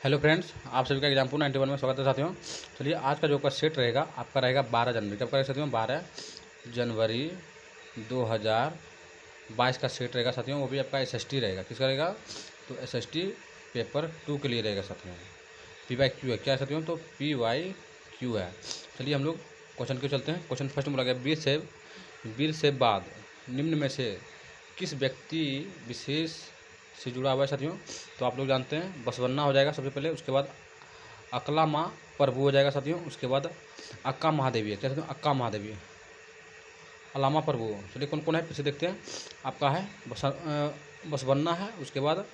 Hello friends, आप सभी का एग्जाम्पल 91 में स्वागत है साथियों। चलिए आज का जो आपका सेट रहेगा आपका रहेगा 12 जनवरी। कब का रहेगा साथियों? 12 जनवरी 2022 का सेट रहेगा साथियों। वो भी आपका एसएसटी रहेगा। किसका रहेगा? तो एसएसटी पेपर 2 के लिए रहेगा साथियों। PYQ है। क्या है साथियों? तो PYQ है। चलिए हम लोग क्वेश्चन क्यों चलते हैं। क्वेश्चन फर्स्ट में बोला गया वीर से बाद निम्न में से किस व्यक्ति विशेष से जुड़ा हुआ है साथियों? तो आप लोग जानते हैं बसवन्ना हो जाएगा सबसे पहले, उसके बाद अकला माँ प्रभु हो जाएगा साथियों, उसके बाद अक्का महादेवी है। क्या साथियों? अक्का महादेवी, अलामा प्रभु। चलिए कौन कौन है पीछे देखते हैं। आपका है बसवन्ना है, उसके बाद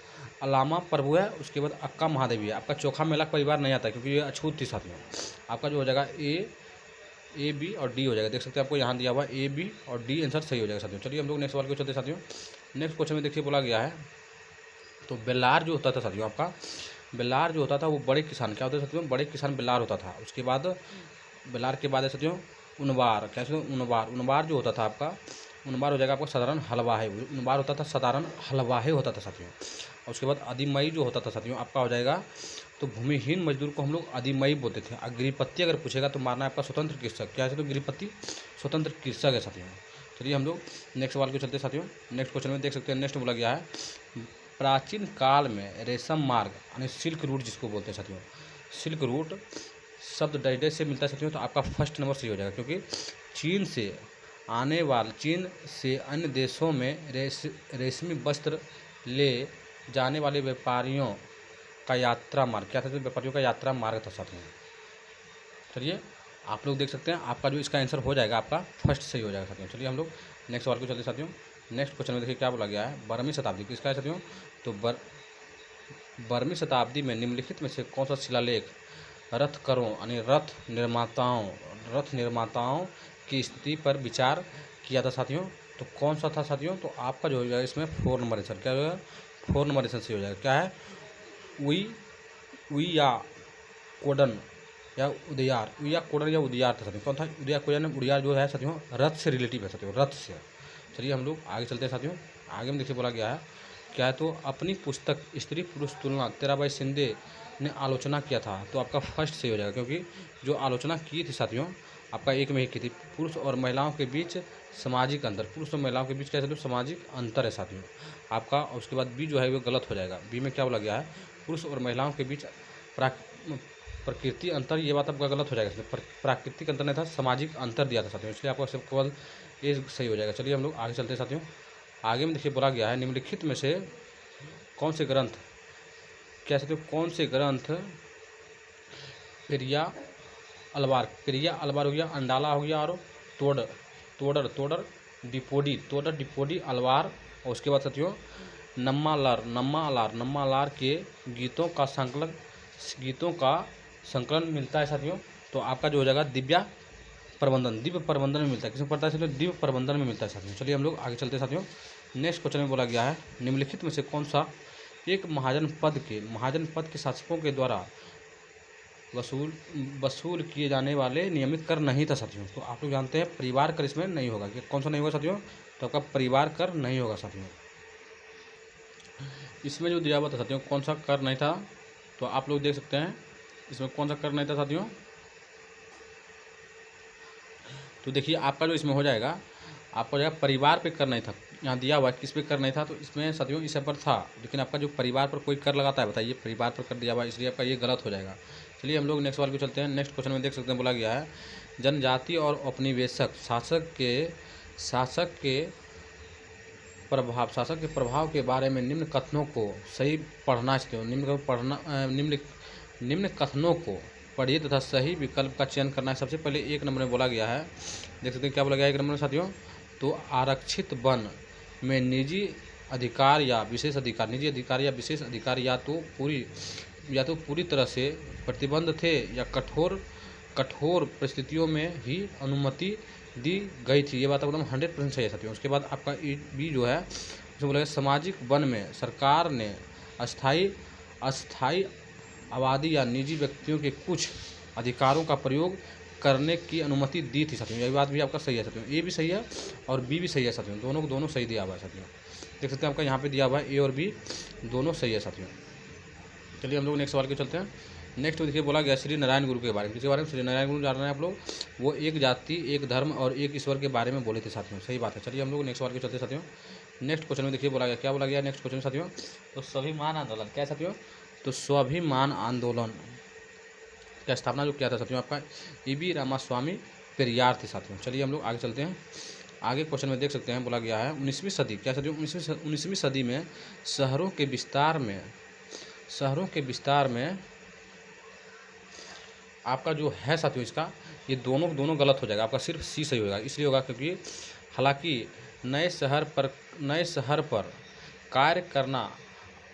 अलामा प्रभु है, उसके बाद अक्का महादेवी है। आपका चोखा मेला परिवार नहीं आता क्योंकि ये अछूत थी साथियों। आपका जो हो जाएगा ए बी और डी हो जाएगा। देख सकते हैं आपको यहाँ दिया हुआ ए बी और डी आंसर सही हो जाएगा साथियों। चलिए हम लोग नेक्स्ट सवाल को चलते साथियों। नेक्स्ट क्वेश्चन में देखिए बोला गया है तो बेलार जो होता था साथियों, आपका बेलार जो होता था वो बड़े किसान क्या होते थे साथियों? बड़े किसान बेलार होता था। उसके बाद बेलार के बाद है साथियों उनबार। क्या साथियों? उनबार जो होता था आपका उनबार हो जाएगा आपका साधारण हलवाहे। उनबार होता था साधारण हलवाहे होता था साथियों। और उसके बाद अधिमई जो होता था साथियों आपका हो जाएगा तो भूमिहीन मजदूर को हम लोग अधिमई बोलते थे। गृहपति अगर पूछेगा तो मारना है आपका स्वतंत्र कृषक। क्या है तो गृहपति स्वतंत्र कृषक है साथियों। चलिए हम लोग नेक्स्ट सवाल को चलते साथियों। नेक्स्ट क्वेश्चन में देख सकते हैं नेक्स्ट बोला गया है प्राचीन काल में रेशम मार्ग यानी सिल्क रूट जिसको बोलते हैं साथियों, सिल्क रूट शब्द डैडे से मिलता है साथियों। तो आपका फर्स्ट नंबर सही हो जाएगा क्योंकि चीन से अन्य देशों में रेशमी वस्त्र ले जाने वाले व्यापारियों का यात्रा मार्ग क्या था? व्यापारियों का यात्रा मार्ग था साथियों। चलिए आप लोग देख सकते हैं आपका जो इसका आंसर हो जाएगा आपका फर्स्ट सही हो जाएगा साथियों। चलिए हम लोग नेक्स्ट सवाल को चलते साथियों। नेक्स्ट क्वेश्चन में देखिए क्या बोला गया है 12वीं शताब्दी किसका है साथियों? तो 12वीं शताब्दी में निम्नलिखित में से कौन सा शिलालेख रथकरों यानी रथ निर्माताओं की स्थिति पर विचार किया था साथियों? तो कौन सा था साथियों? तो आपका जो हो जाएगा इसमें 4 नंबर आंसर क्या होगा? 4 नंबर आंसर सही हो जाएगा। क्या है? उइया कोडन या उदियार था साथियों। कौन था? उदियार जो है साथियों रथ से रिलेटिव है साथियों, रथ से। चलिए हम लोग आगे चलते हैं साथियों। आगे में देखिए बोला गया है क्या है तो अपनी पुस्तक स्त्री पुरुष तुलना तेराबाई शिंदे ने आलोचना किया था। तो आपका फर्स्ट सही हो जाएगा क्योंकि जो आलोचना की थी साथियों आपका एक में ही की थी। पुरुष और महिलाओं के बीच सामाजिक अंतर, पुरुष और महिलाओं के बीच क्या साथियों? सामाजिक अंतर है साथियों आपका। और उसके बाद बी जो है वो गलत हो जाएगा। बी में क्या बोला गया है? पुरुष और महिलाओं के बीच प्रकृति अंतर, ये बात आपका गलत हो जाएगा। प्राकृतिक अंतर नहीं था, सामाजिक अंतर दिया था साथियों, इसलिए आपका सिर्फ केवल ए सही हो जाएगा। चलिए हम लोग आगे चलते हैं साथियों। आगे में देखिए बोला गया है निम्नलिखित में से कौन से ग्रंथ क्या साथियों? कौन से ग्रंथ पेरिया अलवार हो गया, अंडाला हो गया और तोडर डिपोडी अलवार। और उसके बाद साथियों नम्मा लार के गीतों का संकलन मिलता है साथियों। तो आपका जो हो जाएगा दिव्य प्रबंधन में मिलता है। किसमें पढ़ता है साथियों? दिव्य प्रबंधन में मिलता है साथियों। चलिए हम लोग आगे चलते हैं साथियों। नेक्स्ट क्वेश्चन में बोला गया है निम्नलिखित में से कौन सा एक महाजन पद के शासकों के द्वारा वसूल किए जाने वाले नियमित कर नहीं था साथियों? तो आप लोग जानते हैं परिवार कर इसमें नहीं होगा। कि कौन सा नहीं होगा साथियों? तो आपका परिवार कर नहीं होगा साथियों। इसमें जो दिया हुआ था साथियों कौन सा कर नहीं था? तो आप लोग देख सकते हैं इसमें कौन सा कर नहीं था साथियों। तो देखिए आपका जो इसमें हो जाएगा आपका जो है परिवार पे कर नहीं था। यहाँ दिया हुआ है किस पे कर नहीं था, तो इसमें साथियों इस पर था, लेकिन आपका जो परिवार पर कोई कर लगाता है बताइए, परिवार पर कर दिया हुआ है, इसलिए आपका ये गलत हो जाएगा। चलिए हम लोग नेक्स्ट सवाल को चलते हैं। नेक्स्ट क्वेश्चन में देख सकते हैं बोला गया है जनजाति और औपनिवेशक शासक के प्रभाव के बारे में निम्न कथनों को सही पढ़ना चाहते हो। निम्न कथनों को पढ़िए तथा सही विकल्प का चयन करना है। सबसे पहले एक नंबर में बोला गया है, देख सकते हैं क्या बोला गया है एक नंबर में साथियों। तो आरक्षित वन में निजी अधिकार या विशेष अधिकार या तो पूरी तरह से प्रतिबंध थे या कठोर परिस्थितियों में ही अनुमति दी गई थी। ये बात एकदम 100% सही है साथियों। उसके बाद आपका बी जो है उसमें बोला सामाजिक वन में सरकार ने अस्थायी आबादी या निजी व्यक्तियों के कुछ अधिकारों का प्रयोग करने की अनुमति दी थी साथियों। यही बात भी आपका सही है साथियों। ए भी सही है और बी भी सही है साथियों, दोनों सही दिया हुआ है साथियों। देख सकते हैं आपका यहाँ पे दिया हुआ है ए और बी दोनों सही है साथियों। चलिए हम लोग नेक्स्ट सवाल के चलते हैं। नेक्स्ट देखिए बोला गया श्री नारायण गुरु के बारे में, किसके बारे में? श्री नारायण गुरु जान रहे हैं आप लोग। वो एक जाति, एक धर्म और एक ईश्वर के बारे में बोले थे साथियों। सही बात है। चलिए हम लोग नेक्स्ट सवाल के चलते हैं साथियों। नेक्स्ट क्वेश्चन में देखिए बोला गया, क्या बोला गया नेक्स्ट क्वेश्चन साथियों? तो स्वाभिमान आंदोलन, क्या साथियों? तो स्वाभिमान आंदोलन का स्थापना जो किया था साथियों आपका ईबी रामास्वामी पेरियार थे साथियों। चलिए हम लोग आगे चलते हैं। आगे क्वेश्चन में देख सकते हैं बोला गया है 19वीं सदी, क्या साथियों? 19वीं सदी में शहरों के विस्तार में आपका जो है साथियों इसका ये दोनों गलत हो जाएगा। आपका सिर्फ सी सही होगा। इसलिए होगा क्योंकि हालांकि नए शहर पर कार्य करना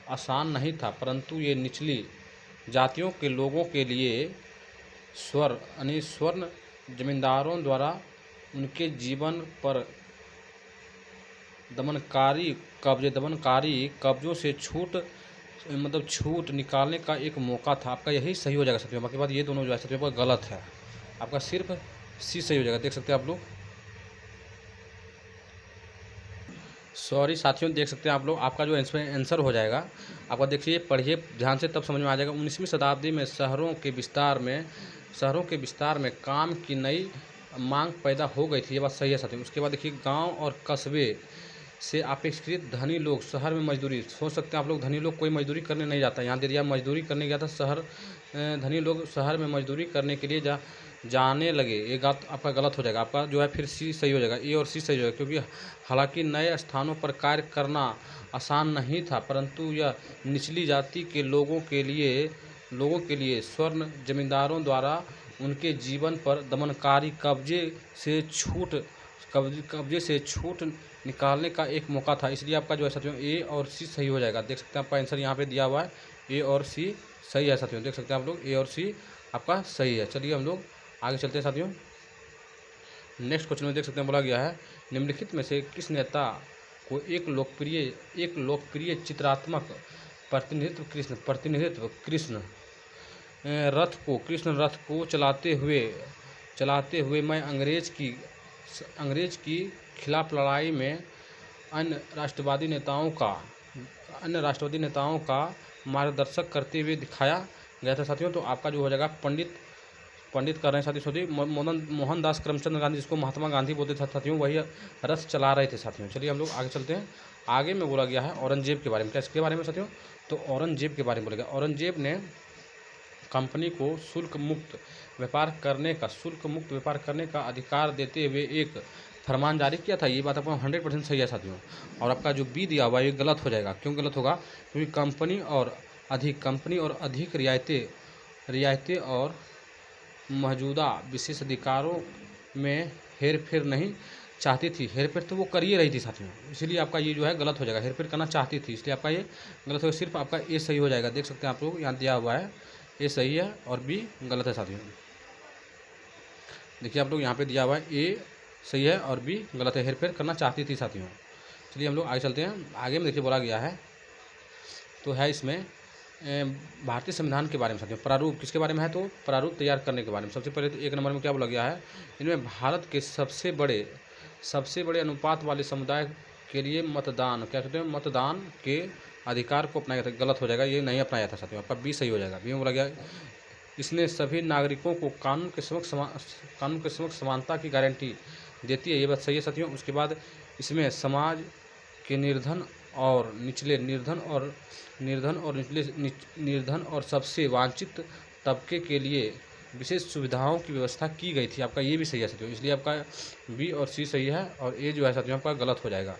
आसान नहीं था, परंतु ये निचली जातियों के लोगों के लिए स्वर्ण जमींदारों द्वारा उनके जीवन पर दमनकारी कब्जों से छूट निकालने का एक मौका था। आपका यही सही हो जाएगा साथियों। बाकी बात ये दोनों जो है साथियों पर गलत है। आपका सिर्फ सी सही हो जाएगा। देख सकते हैं आप लोग, सॉरी साथियों, देख सकते हैं आप लोग आपका जो आंसर हो जाएगा आपका देखिए पढ़िए ध्यान से तब समझ में आ जाएगा। 19वीं शताब्दी में शहरों के विस्तार में काम की नई मांग पैदा हो गई थी। ये बात सही है साथियों। उसके बाद देखिए गांव और कस्बे से अपेक्षाकृत धनी लोग शहर में मजदूरी, सोच सकते हैं आप लोग धनी लोग कोई मजदूरी करने नहीं जाता। यहाँ दे दिया मजदूरी करने गया था धनी लोग शहर में मजदूरी करने के लिए जाने लगे। ये बात आपका गलत हो जाएगा। आपका जो है फिर सी सही हो जाएगा। ए और सी सही हो जाएगा क्योंकि हालांकि नए स्थानों पर कार्य करना आसान नहीं था, परंतु यह निचली जाति के लोगों के लिए स्वर्ण जमींदारों द्वारा उनके जीवन पर दमनकारी कब्जे से छूट निकालने का एक मौका था। इसलिए आपका जो है साथियों ए और सी सही हो जाएगा। देख सकते हैं आपका आंसर यहाँ पे दिया हुआ है ए और सी सही है साथियों। देख सकते हैं आप लोग ए और सी आपका सही है। चलिए हम लोग आगे चलते हैं साथियों। नेक्स्ट क्वेश्चन में देख सकते हैं बोला गया है निम्नलिखित में से किस नेता को एक लोकप्रिय चित्रात्मक प्रतिनिधित्व कृष्ण रथ को चलाते हुए मैं अंग्रेज की खिलाफ लड़ाई में अन्य राष्ट्रवादी नेताओं का मार्गदर्शक करते हुए दिखाया गया था साथियों। तो आपका जो हो जाएगा पंडित कर रहे हैं साथियों मोहनदास करमचंद गांधी, जिसको महात्मा गांधी बोलते थे साथियों, वही रथ चला रहे थे साथियों। चलिए हम लोग आगे चलते हैं। आगे में बोला गया है औरंगजेब के बारे में, क्या इसके बारे में साथियों? तो औरंगजेब के बारे में बोला गया औरंगजेब ने कंपनी को शुल्क मुक्त व्यापार करने का अधिकार देते हुए एक फरमान जारी किया था। ये बात आपको 100% सही है साथियों। और आपका जो बी दिया हुआ ये गलत हो जाएगा। क्यों गलत होगा? क्योंकि कंपनी और अधिक रियायतें और मौजूदा विशेष अधिकारों में हेरफेर नहीं चाहती थी। हेरफेर तो वो कर ही रही थी साथियों, इसलिए आपका ये जो है गलत हो जाएगा। हेरफेर करना चाहती थी इसलिए आपका ये गलत होगा। सिर्फ आपका ए सही हो जाएगा। देख सकते हैं आप लोग यहाँ दिया हुआ है ए सही है और बी गलत है साथियों। देखिए आप लोग यहाँ पे दिया हुआ है ए सही है और बी गलत है। हेरफेर करना चाहती थी साथियों। चलिए हम लोग आगे चलते हैं। आगे में देखिए बोला गया है तो है इसमें भारतीय संविधान के बारे में साथियों। प्रारूप किसके बारे में है? तो प्रारूप तैयार करने के बारे में। सबसे पहले तो एक नंबर में क्या बोला गया है, इनमें भारत के सबसे बड़े अनुपात वाले समुदाय के लिए मतदान, क्या कहते हैं, मतदान के अधिकार को अपनाया था। गलत हो जाएगा, ये नहीं अपनाया था साथियों। आपका बी सही हो जाएगा। बी में बोला गया इसने सभी नागरिकों को कानून के समक्ष समानता की गारंटी देती है। ये बात सही है साथियों। उसके बाद इसमें समाज के निर्धन और सबसे वांछित तबके के लिए विशेष सुविधाओं की व्यवस्था की गई थी। आपका ये भी सही है साथियों। इसलिए आपका बी और सी सही है और ए जो है साथियों आपका गलत हो जाएगा।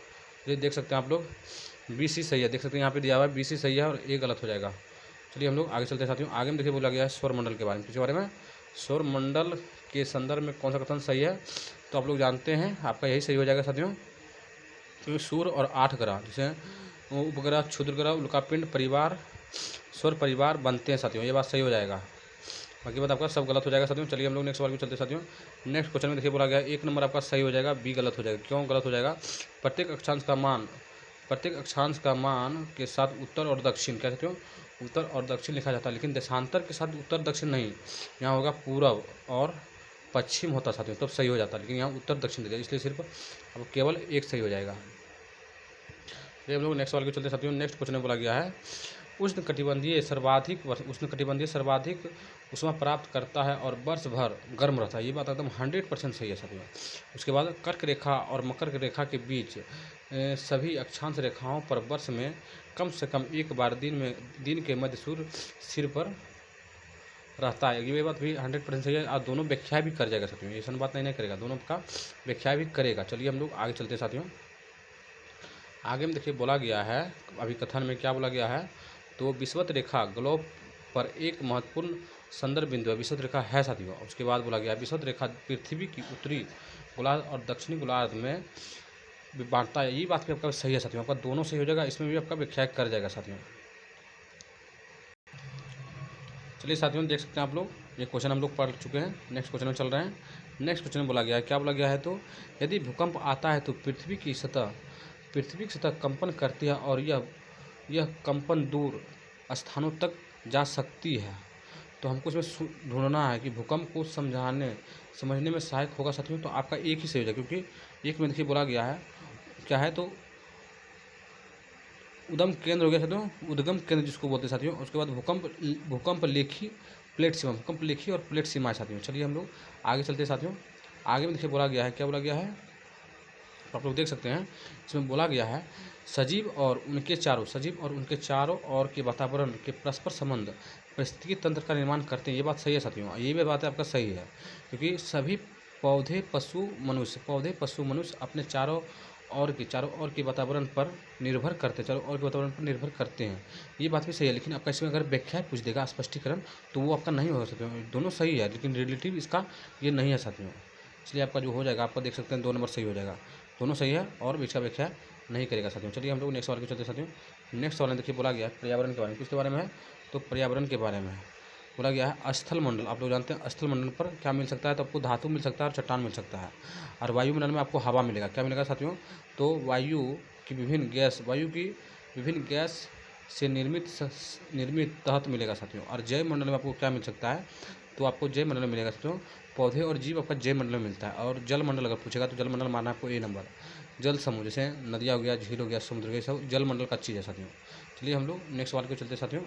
ये देख सकते हैं आप लोग बी सी सही है। देख सकते हैं यहाँ पे दिया हुआ है बी सी सही है और ए गलत हो जाएगा। चलिए हम लोग आगे चलते हैं साथियों। आगे में देखिए बोला गया है सौर मंडल के बारे में। किसके बारे में? सौर मंडल के संदर्भ में कौन सा कथन सही है? तो आप लोग जानते हैं आपका यही सही हो जाएगा साथियों। क्योंकि सूर्य और 8 ग्रह जैसे उपग्रह, क्षुद्र ग्रह, उल्कापिंड, सौर परिवार बनते हैं साथियों। ये बात सही हो जाएगा। बाकी बात आपका सब गलत हो जाएगा साथियों। चलिए हम लोग नेक्स्ट सवाल को चलते हैं साथियों। नेक्स्ट क्वेश्चन में देखिए बोला गया एक नंबर आपका सही हो जाएगा, बी गलत हो जाएगा। क्यों गलत हो जाएगा? प्रत्येक अक्षांश का मान के साथ उत्तर और दक्षिण, क्या कहते हो, उत्तर और दक्षिण लिखा जाता है, लेकिन देशांतर के साथ उत्तर दक्षिण नहीं। यहाँ होगा पूर्व और पश्चिम होता साथियों, तब सही हो जाता है, लेकिन यहाँ उत्तर दक्षिण दे दिया, इसलिए सिर्फ अब केवल एक सही हो जाएगा। ये हम लोग नेक्स्ट सवाल को चलते साथियों। नेक्स्ट क्वेश्चन में बोला गया है उष्णकटिबंधीय सर्वाधिक ऊष्मा प्राप्त करता है और वर्ष भर गर्म रहता है। ये बात एकदम 100% सही है साथियों। उसके बाद कर्क रेखा और मकर रेखा के बीच सभी अक्षांश रेखाओं पर वर्ष में कम से कम एक बार दिन के मध्य सूर्य सिर पर रहता है। ये बात भी 100% सही है और दोनों व्याख्या भी कर जाएगा साथियों। ऐसा बात नहीं करेगा, दोनों का व्याख्या भी करेगा। चलिए हम लोग आगे चलते हैं साथियों। आगे में देखिए बोला गया है, अभी कथन में क्या बोला गया है, तो विषुवत रेखा ग्लोब पर एक महत्वपूर्ण संदर्भ बिंदु है। विषुवत रेखा है साथियों। उसके बाद बोला गया है विषुवत रेखा पृथ्वी की उत्तरी गोलार्ध और दक्षिणी गोलार्ध में बांटता है। ये बात भी आपका सही है साथियों, आपका दोनों सही हो जाएगा, इसमें भी आपका व्याख्या कर जाएगा साथियों। चलिए साथियों देख सकते हैं आप लोग, ये क्वेश्चन हम लोग पढ़ चुके हैं। नेक्स्ट क्वेश्चन में चल रहे हैं। नेक्स्ट क्वेश्चन में बोला गया है, क्या बोला गया है, तो यदि भूकंप आता है तो पृथ्वी की सतह कंपन करती है और यह कंपन दूर स्थानों तक जा सकती है। तो हमको इसमें ढूंढना है कि भूकंप को समझने में सहायक होगा साथियों। तो आपका एक ही सही हो जाएगा, क्योंकि एक में देखिए बोला गया है क्या है, तो उद्गम केंद्र हो गया साथियों, उद्गम केंद्र जिसको बोलते हैं साथियों। उसके बाद भूकंप लेखी प्लेट सीमा, भूकंप लेखी और प्लेट सीमा साथियों। चलिए हम लोग आगे चलते हैं साथियों। आगे में देखिए बोला गया है, क्या बोला गया है, तो आप लोग देख सकते हैं इसमें बोला गया है सजीव और उनके चारों ओर के वातावरण के परस्पर संबंध पारिस्थितिकी तंत्र का निर्माण करते हैं। ये बात सही है साथियों, ये भी बात आपका सही है, क्योंकि सभी पौधे पशु मनुष्य अपने चारों ओर के वातावरण पर निर्भर करते हैं। ये बात भी सही है, लेकिन आपका इसमें अगर व्याख्या पूछ देगा, स्पष्टीकरण, तो वो आपका नहीं होगा साथियों। दोनों सही है, लेकिन रिलेटिव इसका ये नहीं है साथियों। इसलिए आपका जो हो जाएगा, आपका देख सकते हैं 2 नंबर सही हो जाएगा, दोनों सही है और इसका व्याख्या नहीं करेगा साथियों। चलिए हम लोग नेक्स्ट सवाल के चलते साथियों। नेक्स्ट सवाल में देखिए बोला गया है पर्यावरण के बारे में, किसके बारे में है, तो पर्यावरण के बारे में है। बोला गया है स्थल मंडल, आप लोग जानते हैं स्थल मंडल पर क्या मिल सकता है, तो आपको धातु मिल सकता है और चट्टान मिल सकता है। और वायुमंडल में आपको हवा मिलेगा। क्या मिलेगा साथियों, तो वायु की विभिन्न गैस से निर्मित तहत मिलेगा साथियों। और जैव मंडल में आपको क्या मिल सकता है, तो आपको जैव मंडल में मिलेगा साथियों, पौधे और जीव आपका जैव मंडल में मिलता है। और जल मंडल अगर पूछेगा तो जल मंडल माना आपको ए नंबर, जल समूह जैसे नदियाँ हो गया, झील हो गया, समुद्र हो गया, सब जल मंडल का चीज़ है साथियों। चलिए हम लोग नेक्स्ट सवाल को चलते साथियों।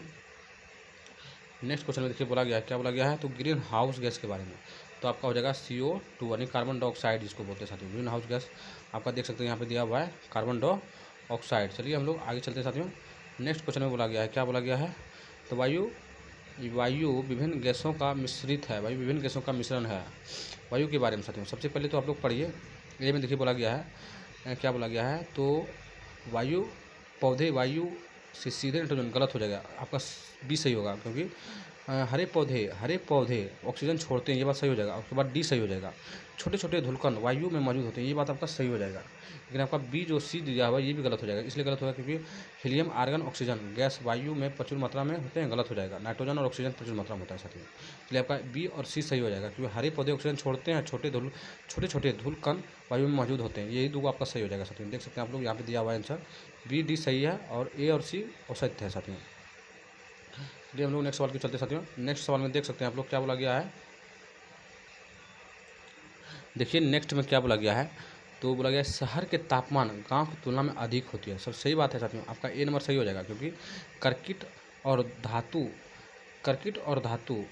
नेक्स्ट क्वेश्चन में देखिए बोला गया है, क्या बोला गया है, तो ग्रीन हाउस गैस के बारे में। तो आपका हो जाएगा CO2 यानी कार्बन डाइऑक्साइड जिसको बोलते हैं साथियों। ग्रीन हाउस गैस आपका देख सकते हैं यहाँ पे दिया हुआ है कार्बन डाइऑक्साइड। चलिए हम लोग आगे चलते हैं साथियों। नेक्स्ट क्वेश्चन में बोला गया है, क्या बोला गया है, तो वायु विभिन्न गैसों का मिश्रण है। वायु के बारे में साथियों सबसे पहले तो आप लोग पढ़िए, ए में देखिए बोला गया है, क्या बोला गया है, तो वायु से सीधे नाइट्रोजन, गलत हो जाएगा, आपका बी सही होगा, क्योंकि हरे पौधे ऑक्सीजन छोड़ते हैं, ये बात सही हो जाएगा। उसके बाद डी सही हो जाएगा, छोटे छोटे धुलकण वायु में मौजूद होते हैं, ये बात आपका सही हो जाएगा। लेकिन आपका बी जो सी दिया हुआ है ये भी गलत हो जाएगा, इसलिए गलत होगा क्योंकि हीलियम, आर्गन, ऑक्सीजन गैस वायु में प्रचुर मात्रा में होते हैं, गलत हो जाएगा। नाइट्रोजन और ऑक्सीजन प्रचुर मात्रा में होता है साथियों, इसलिए आपका बी और सी सही हो जाएगा, क्योंकि हरे पौधे ऑक्सीजन छोड़ते हैं, छोटे छोटे धूलकण वायु में मौजूद होते हैं। यही दो आपका सही हो जाएगा साथियों। देख सकते हैं आप लोग यहाँ पे दिया हुआ है आंसर, बी डी सही है और ए और सी असत्य है साथियों। चलिए हम लोग नेक्स्ट सवाल के चलते साथियों। नेक्स्ट सवाल में देख सकते हैं आप लोग क्या बोला गया है, देखिए नेक्स्ट में क्या बोला गया है, तो बोला गया है शहर के तापमान गांव की तुलना में अधिक होती है। सब सही बात है साथियों, आपका ए नंबर सही हो जाएगा, क्योंकि कर्किट और धातु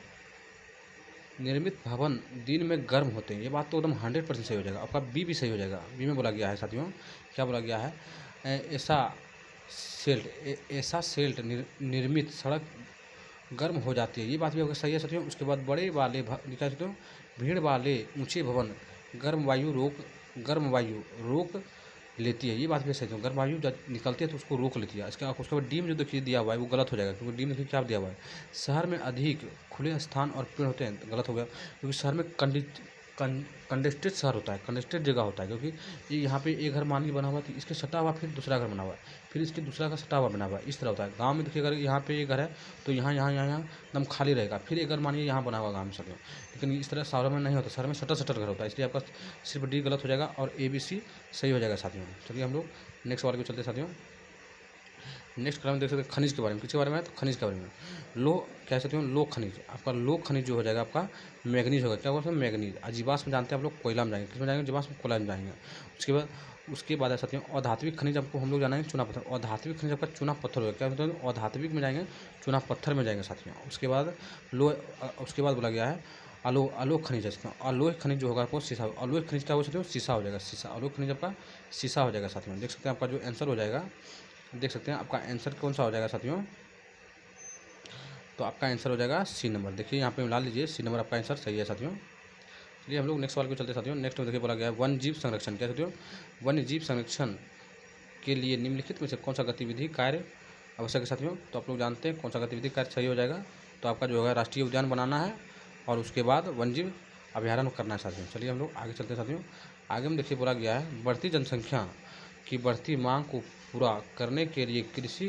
निर्मित भवन दिन में गर्म होते हैं। ये बात तो एकदम 100% सही हो जाएगा। आपका बी भी सही हो जाएगा। बी में बोला गया है साथियों, क्या बोला गया है, ऐसा सेल्ट निर्मित सड़क गर्म हो जाती है। ये बात भी आपका सही है साथियों। उसके बाद बड़े वाले लिखा है साथियों, भीड़ वाले ऊंचे भवन गर्म वायु रोक लेती है। ये बात भी सही है, गर्म वायु जब निकलती है तो उसको रोक लेती है। उसके बाद डी में जो देखिए दिया हुआ है वो गलत हो जाएगा, क्योंकि डी में देखिए क्या दिया हुआ है, शहर में अधिक खुले स्थान और पेड़ होते हैं, गलत हो गया, क्योंकि शहर में कंजेस्टेड शहर होता है, कंजेस्टेड जगह होता है, क्योंकि ये यहाँ पे एक घर मान के बना हुआ है, इसके सटा हुआ फिर दूसरा घर बना हुआ है, फिर इसके दूसरा का सटा हुआ बना हुआ है, इस तरह होता है। गांव में देखिए अगर यहाँ पे एक घर है तो यहाँ एकदम खाली रहेगा, फिर एक घर मानिए यहाँ बना हुआ गाँव में सब, लेकिन इस तरह शहरों में नहीं होता, शहर में सटर घर होता है, इसलिए आपका सिर्फ डी गलत हो जाएगा और ए बी सी सही हो जाएगा साथियों। चलिए हम लोग नेक्स्ट सवाल को चलते साथियों। नेक्स्ट कलम देख सकते हैं खनिज के बारे में, किसके बारे में है, तो खनिज के बारे में। लोह कह सकते हो, लोह खनिज, आपका लोह खनिज जो हो जाएगा आपका मैग्नीज होगा। क्या होगा, मैग्नीज। जीवाश्म में जानते हैं आप लोग, कोयला में जाएंगे, किसमें जाएंगे, जीवाश्म कोयला में जाएंगे। उसके बाद उसके बाद है साथियों अधात्विक खनिज, आपको हम लोग जानेंगे चूना पत्थर। अधात्विक खनिज आपका चूना पत्थर होगा, क्या होता है अधात्विक में जाएंगे, चूना पत्थर में जाएंगे साथियों। उसके बाद उसके बाद बोला गया है अलोह खनिज है साथियों। अलोह खनिज जो होगा आपको शीशा, अलोह खनिज क्या हो साथियों, शीशा हो जाएगा, शीशा। अलोह खनिज आपका शीशा हो जाएगा साथियों। देख सकते हैं आपका जो आंसर हो जाएगा, देख सकते हैं आपका आंसर कौन सा हो जाएगा साथियों, तो आपका आंसर हो जाएगा सी नंबर। देखिए यहाँ पे मिला लीजिए, सी नंबर आपका आंसर सही है साथियों। चलिए हम लोग नेक्स्ट सवाल को चलते साथियों। नेक्स्ट में देखिए बोला गया है वन्य जीव संरक्षण, क्या साथियों, वन्य जीव संरक्षण के लिए निम्नलिखित में से कौन सा गतिविधि कार्य आवश्यक है साथियों। तो आप लोग जानते हैं कौन सा गतिविधि कार्य सही हो जाएगा, तो आपका जो है राष्ट्रीय उद्यान बनाना है और उसके बाद वन्यजीव अभ्यारण्य करना है साथियों। चलिए हम लोग आगे चलते हैं साथियों। आगे में देखिए बोला गया है बढ़ती जनसंख्या की बढ़ती मांग को पूरा करने के लिए कृषि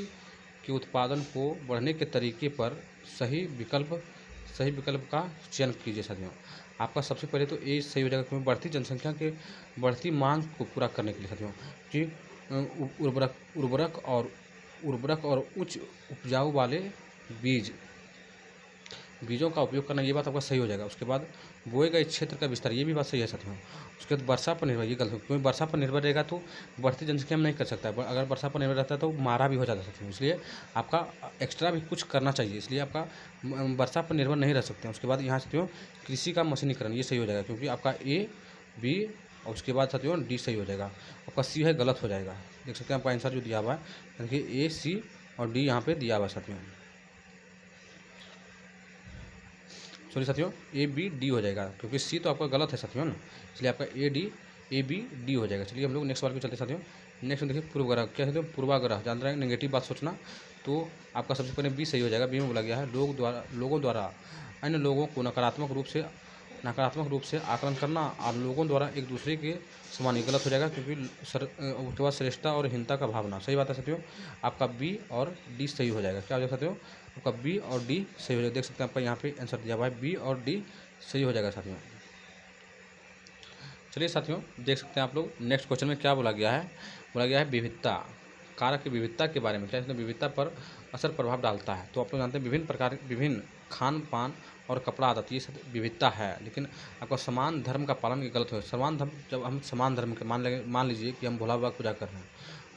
के उत्पादन को बढ़ने के तरीके पर सही विकल्प का चयन कीजिए साथियों। आपका सबसे पहले तो ये सही हो जाएगा, क्योंकि बढ़ती जनसंख्या के बढ़ती मांग को पूरा करने के लिए साथियों कि उर्वरक और उच्च उपजाऊ वाले बीजों का उपयोग करना, ये बात आपका सही हो जाएगा। उसके बाद बोए गए क्षेत्र का विस्तार, ये भी बात सही है साथियों। उसके बाद वर्षा पर निर्भर, ये गलत है, क्योंकि वर्षा पर निर्भर रहेगा तो बढ़ती जनसंख्या में नहीं कर सकता है। अगर वर्षा पर निर्भर रहता है तो मारा भी हो जाता है साथियों, इसलिए आपका एक्स्ट्रा भी कुछ करना चाहिए, इसलिए आपका वर्षा पर निर्भर नहीं रह सकते हैं। उसके बाद यहाँ साथियों कृषि का मशीनीकरण, ये सही हो जाएगा, क्योंकि आपका ए बी और उसके बाद साथियों डी सही हो जाएगा। आपका सी है गलत हो जाएगा। देख सकते हैं आपका आंसर जो दिया हुआ है, देखिए ए सी और डी यहाँ पे दिया हुआ है साथियों। सॉरी साथियों ए बी डी हो जाएगा, क्योंकि सी तो आपका गलत है साथियों ना, इसलिए आपका ए बी डी हो जाएगा। चलिए हम लोग नेक्स्ट सवाल पे चलते साथियों। नेक्स्ट में देखिए पूर्वाग्रह, क्या है पूर्वाग्रह, जान रहे हैं नेगेटिव बात सोचना, तो आपका सबसे पहले बी सही हो जाएगा। बी में बोला गया है लोगों द्वारा अन्य लोगों को नकारात्मक रूप से आकलन करना और लोगों द्वारा एक दूसरे के समान, ही गलत हो जाएगा, क्योंकि उसके बाद श्रेष्ठता और हीनता का भावना, सही बात है साथियों। आपका बी और डी सही हो जाएगा। क्या हो जाएगा साथियों, आपका बी और डी सही हो जाएगा। देख सकते हैं आपका यहाँ पे आंसर दिया हुआ है, बी और डी सही हो जाएगा साथियों। चलिए साथियों देख सकते हैं आप लोग नेक्स्ट क्वेश्चन में क्या बोला गया है विविधता कारक की विविधता के बारे में, क्या इसमें विविधता पर असर प्रभाव डालता है। तो आप लोग जानते हैं विभिन्न खान पान और कपड़ा आदत, ये सब विविधता है। लेकिन आपका समान धर्म का पालन गलत हो, समान धर्म, जब हम समान धर्म के मान लीजिए कि हम भोला बाबा पूजा कर रहे हैं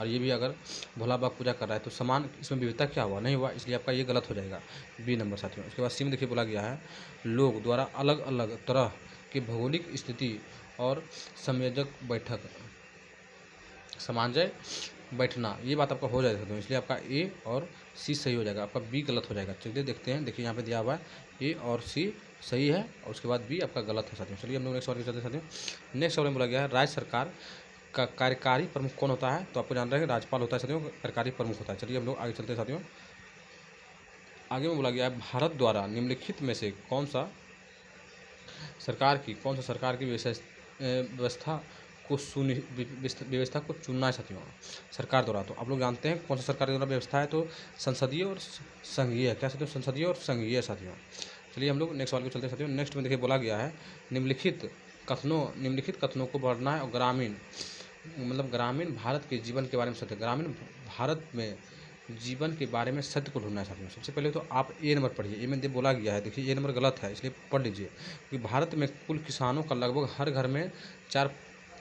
और ये भी अगर भोला बाबा पूजा कर रहा है, तो समान, इसमें विविधता क्या हुआ, नहीं हुआ, इसलिए आपका ये गलत हो जाएगा, बी नंबर साथियों। उसके बाद सी में देखिए बोला गया है लोग द्वारा अलग अलग तरह की भौगोलिक स्थिति और समांजय बैठना, ये बात आपका हो जाएगा, तो इसलिए आपका ए और सी सही हो जाएगा। आपका बी गलत हो जाएगा। चलिए देखते हैं, देखिए यहाँ पे दिया हुआ है ए और सी सही है और उसके बाद बी आपका गलत है साथियों। चलिए हम लोग नेक्स्ट सवाल के चलते साथियों। नेक्स्ट सवाल में बोला गया है राज्य सरकार का कार्यकारी प्रमुख कौन होता है। तो आपको जान रहे हैं राज्यपाल होता है साथियों, कार्यकारी प्रमुख होता है। चलिए हम लोग आगे चलते हैं साथियों। आगे में बोला गया है भारत द्वारा निम्नलिखित में से कौन सा सरकार की व्यवस्था को चुनना है साथियों सरकार द्वारा। तो आप लोग जानते हैं कौन सा सरकार द्वारा व्यवस्था है, तो संसदीय और संघीय, क्या साथियों, संसदीय और संघीय साथियों। चलिए हम लोग नेक्स्ट सवाल को चलते हैं साथियों। नेक्स्ट में देखिए बोला गया है निम्नलिखित कथनों को बढ़ना है और ग्रामीण भारत के जीवन के बारे में सत्य, ग्रामीण भारत में जीवन के बारे में सत्य को ढूंढना है साथियों। सबसे पहले तो आप ए नंबर पढ़िए, ए में बोला गया है, देखिए ए नंबर गलत है, इसलिए पढ़ लीजिए कि भारत में कुल किसानों का लगभग हर घर में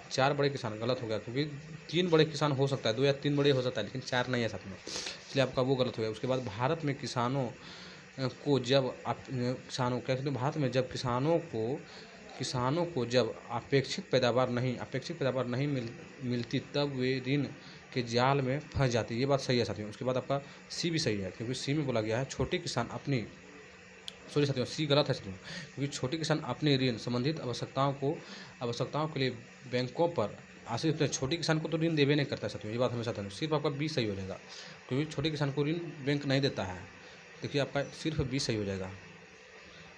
चार बड़े किसान, गलत हो गया, क्योंकि 3 बड़े किसान हो सकता है, 2 या 3 बड़े हो सकता है, लेकिन 4 नहीं है साथ में, इसलिए आपका वो गलत हो गया। उसके बाद भारत में किसानों को जब अपेक्षित पैदावार नहीं मिलती तब वे ऋण के जाल में फंस जाती है, ये बात सही है साथियों। उसके बाद आपका सी भी सही है, क्योंकि सी में बोला गया है सी गलत है साथियों, क्योंकि छोटे किसान अपने ऋण संबंधित आवश्यकताओं के लिए बैंकों पर आश्रित होते हैं। छोटे किसान को तो ऋण देवे नहीं करता साथियों, ये बात हमेशा था, सिर्फ आपका बी सही हो जाएगा, क्योंकि छोटे किसान को ऋण बैंक नहीं देता है। देखिए आपका सिर्फ बी सही हो जाएगा।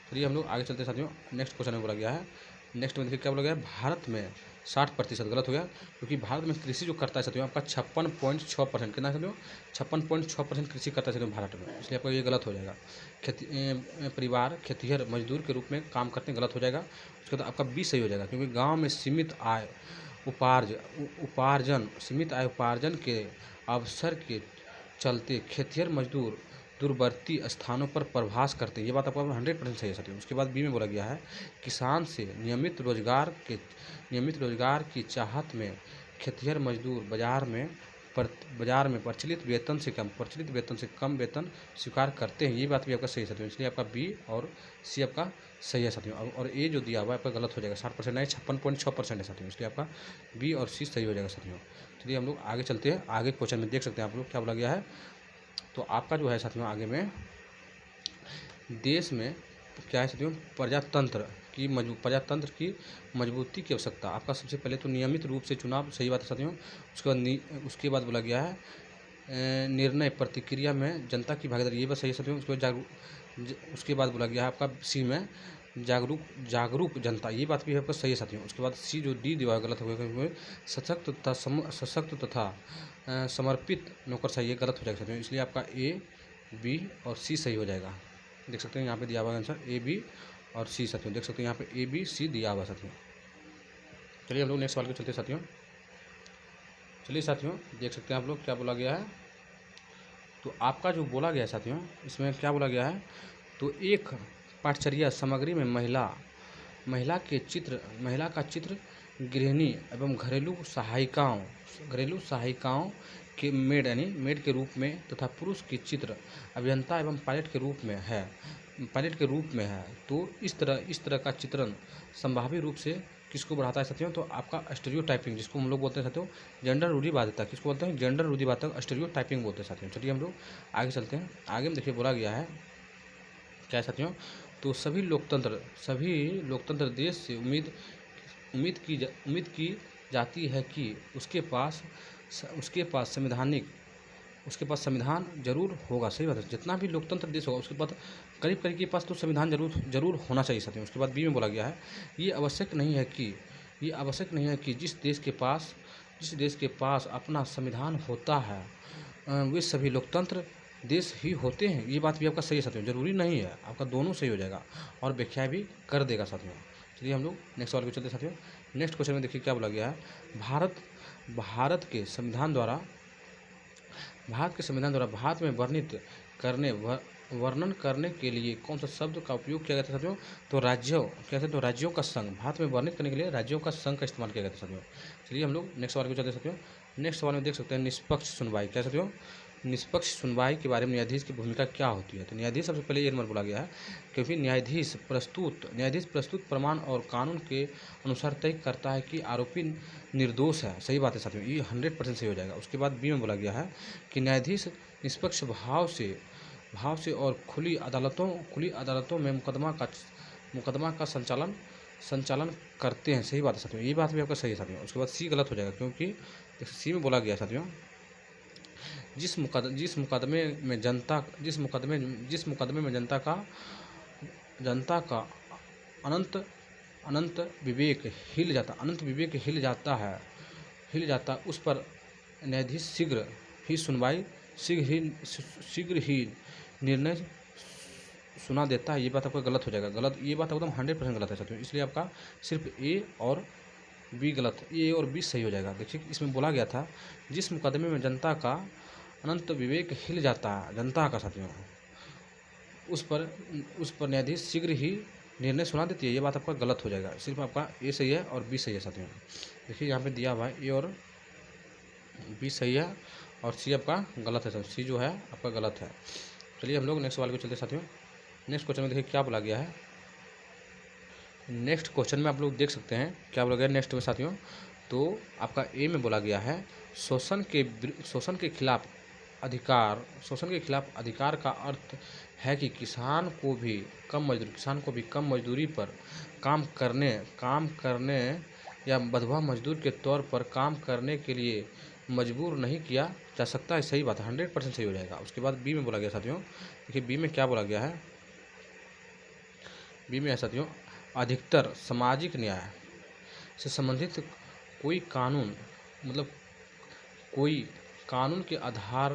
चलिए हम लोग आगे चलते हैं साथियों। नेक्स्ट क्वेश्चन में बोला गया है, नेक्स्ट में देखिए क्या बोला गया है भारत में 60%, गलत हो गया, क्योंकि भारत में कृषि जो करता है साथियों आपका 56.6%, कितना साथियों 56.6% कृषि करता है साथियों भारत में, इसलिए आपका ये गलत हो जाएगा। परिवार खेतिहर मजदूर के रूप में काम करते हैं, गलत हो जाएगा। उसके बाद आपका बी सही हो जाएगा, क्योंकि गाँव में सीमित आय उपार्जन के अवसर के चलते खेतिहर मजदूर दूरवर्ती स्थानों पर प्रवास करते हैं, ये बात आपका 100% सही है साथियों। उसके बाद बी में बोला गया है किसान से नियमित रोजगार की चाहत में खेतिहर मजदूर बाजार में प्रचलित वेतन से कम वेतन स्वीकार करते हैं। ये बात भी आपका सही है साथियों, इसलिए आपका बी और सी आपका सही है साथियों। और ए जो दिया हुआ है आपका गलत हो जाएगा, 60% नहीं 56.6% है साथियों, इसलिए आपका बी और सी सही हो जाएगा साथियों। चलिए हम लोग आगे चलते हैं। आगे क्वेश्चन में देख सकते हैं आप लोग क्या बोला गया है। तो आपका जो है साथियों आगे में देश में क्या है साथियों, प्रजातंत्र की मजबूती की आवश्यकता। आपका सबसे पहले तो नियमित रूप से चुनाव, सही बात है साथियों। उसके बाद बोला गया है निर्णय प्रतिक्रिया में जनता की भागीदारी, ये बात सही है साथियों। उसके बाद बोला गया है आपका सी में जागरूक जनता, ये बात भी आपका सही है साथियों। उसके बाद सी जो डी दिया गलत हो गया, सशक्त तथा समर्पित नौकरशाही, ये गलत हो जाएगा साथियों, इसलिए आपका ए बी और सी सही हो जाएगा। देख सकते हैं यहाँ पे दिया हुआ आंसर ए बी और सी साथियों, देख सकते हैं यहाँ पे ए बी सी दिया हुआ साथियों। चलिए हम लोग नेक्स्ट सवाल पे चलते हैं साथियों। चलिए साथियों देख सकते हैं आप लोग क्या बोला गया है। तो आपका जो बोला गया है साथियों, इसमें क्या बोला गया है, तो एक पाठचर्या सामग्री में महिला का चित्र गृहिणी एवं घरेलू सहायिकाओं के मेड के रूप में तथा पुरुष के चित्र अभियंता एवं पायलट के रूप में है। तो इस तरह का चित्रण संभावित रूप से किसको बढ़ाता है साथियों, तो आपका स्टीरियोटाइपिंग, जिसको हम लोग बोलते हैं साथियों जेंडर रूढ़िवादिता, किसको बोलते हैं जेंडर रूढ़िवादिता, स्टीरियोटाइपिंग बोलते हैं साथियों। चलिए हम लोग आगे चलते हैं। आगे में देखिए बोला गया है क्या है साथियों, तो सभी लोकतंत्र देश से उम्मीद की जाती है कि उसके पास संविधान जरूर होगा। सही बात है, जितना भी लोकतंत्र देश होगा उसके पास करीब के पास तो संविधान जरूर होना चाहिए साथियों। उसके बाद बी में बोला गया है ये आवश्यक नहीं है कि जिस देश के पास अपना संविधान होता है वे सभी लोकतंत्र देश ही होते हैं। ये बात भी आपका सही है साथियों, जरूरी नहीं है, आपका दोनों सही हो जाएगा और व्याख्या भी कर देगा साथियों। चलिए हम लोग नेक्स्ट सवाल पे चलते हैं साथियों। नेक्स्ट क्वेश्चन में देखिए क्या बोला गया है, भारत के संविधान द्वारा भारत में वर्णन करने के लिए कौन सा शब्द का उपयोग किया गया था साथियों, तो राज्यों का संघ। भारत में वर्णित करने के लिए राज्यों का संघ का इस्तेमाल किया गया था साथियों। चलिए हम लोग नेक्स्ट सवाल पे चलते हैं साथियों। नेक्स्ट सवाल में देख सकते हैं निष्पक्ष सुनवाई, क्या साथियों, निष्पक्ष सुनवाई के बारे में न्यायाधीश की भूमिका क्या होती है। तो न्यायाधीश सबसे पहले ये नंबर बोला गया है क्योंकि न्यायाधीश प्रस्तुत प्रमाण और कानून के अनुसार तय करता है कि आरोपी निर्दोष है। सही बात है साथियों, ये 100% सही हो जाएगा। उसके बाद बी में बोला गया है कि न्यायाधीश निष्पक्ष भाव से और खुली अदालतों में मुकदमा का संचालन करते हैं। सही बात है साथियों, ये बात भी आपका सही है साथियों। उसके बाद सी गलत हो जाएगा क्योंकि सी में बोला गया साथियों जिस मुकदमे में जनता का अनंत विवेक हिल जाता उस पर न्यायाधीश शीघ्र ही निर्णय सुना देता है। ये बात आपका गलत हो जाएगा, ये बात एकदम 100% गलत है साथियों, इसलिए आपका सिर्फ ए और बी गलत, ए और बी सही हो जाएगा। देखिए इसमें बोला गया था जिस मुकदमे में जनता का अनंत विवेक हिल जाता है, जनता का साथियों, उस पर न्यायाधीश शीघ्र ही निर्णय सुना देती है। ये बात आपका गलत हो जाएगा, सिर्फ आपका ए सही है और बी सही है साथियों। देखिए यहाँ पे दिया हुआ है ए और बी सही है और सी आपका गलत है साथियों, सी जो है आपका गलत है। चलिए हम लोग नेक्स्ट सवाल को चलते साथियों। नेक्स्ट क्वेश्चन में देखिए क्या बोला गया है। नेक्स्ट क्वेश्चन में आप लोग देख सकते हैं क्या बोला गया नेक्स्ट में साथियों, तो आपका ए में बोला गया है शोषण के खिलाफ अधिकार का अर्थ है कि किसान को भी कम मजदूरी पर काम करने या बंधुआ मजदूर के तौर पर काम करने के लिए मजबूर नहीं किया जा सकता है। सही बात है, 100% सही हो जाएगा। उसके बाद बी में बोला गया साथियों, देखिए बी में क्या बोला गया है, बी में है साथियों अधिकतर सामाजिक न्याय से संबंधित कोई कानून के आधार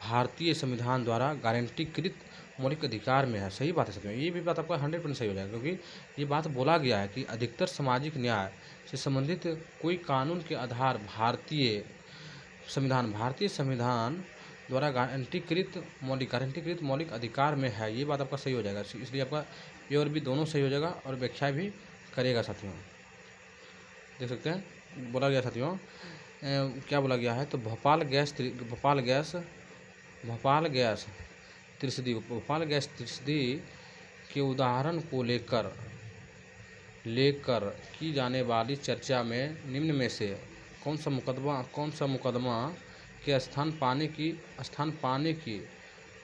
भारतीय संविधान द्वारा गारंटीकृत मौलिक अधिकार में है। सही बात है साथियों, ये भी बात आपका 100% सही हो जाएगा क्योंकि ये बात बोला गया है कि अधिकतर सामाजिक न्याय से संबंधित कोई कानून के आधार भारतीय संविधान द्वारा गारंटीकृत मौलिक अधिकार में है। ये बात आपका सही हो जाएगा, इसलिए आपका ए और बी दोनों सही हो जाएगा और व्याख्या भी करेगा साथियों। देख सकते हैं बोला गया साथियों क्या बोला गया है, तो भोपाल गैस त्रिशदी के उदाहरण को लेकर की जाने वाली चर्चा में निम्न में से कौन सा मुकदमा के स्थान पाने की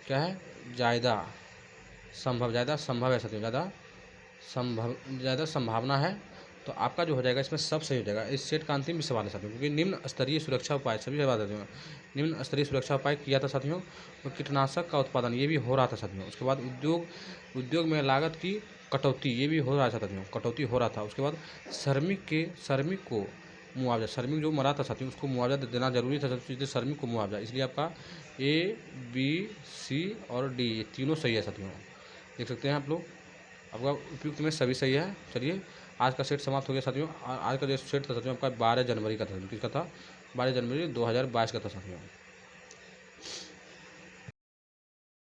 क्या है, ज़्यादा संभव है साथियों, ज़्यादा संभावना है। तो आपका जो हो जाएगा इसमें सब सही हो जाएगा। इस सेट का अंतिम भी सवाल है साथियों, क्योंकि निम्न स्तरीय सुरक्षा उपाय सभी बात साथियों, निम्न स्तरीय सुरक्षा उपाय किया था साथियों। तो कीटनाशक का उत्पादन ये भी हो रहा था साथियों। उसके बाद उद्योग में लागत की कटौती ये भी हो रहा था साथियों, कटौती हो रहा था। उसके बाद श्रमिक को मुआवजा, श्रमिक जो मरा था साथियों उसको मुआवजा देना जरूरी था, इसलिए श्रमिक को मुआवजा, इसलिए आपका A, B, C और D ये तीनों सही है साथियों। देख सकते हैं आप लोग, आपका उपयुक्त में सभी सही है। चलिए आज का सेट समाप्त हो गया साथियों। आज का जो सेट था साथियों आपका 12 जनवरी का था। किसका था? 12 जनवरी 2022 का था साथियों।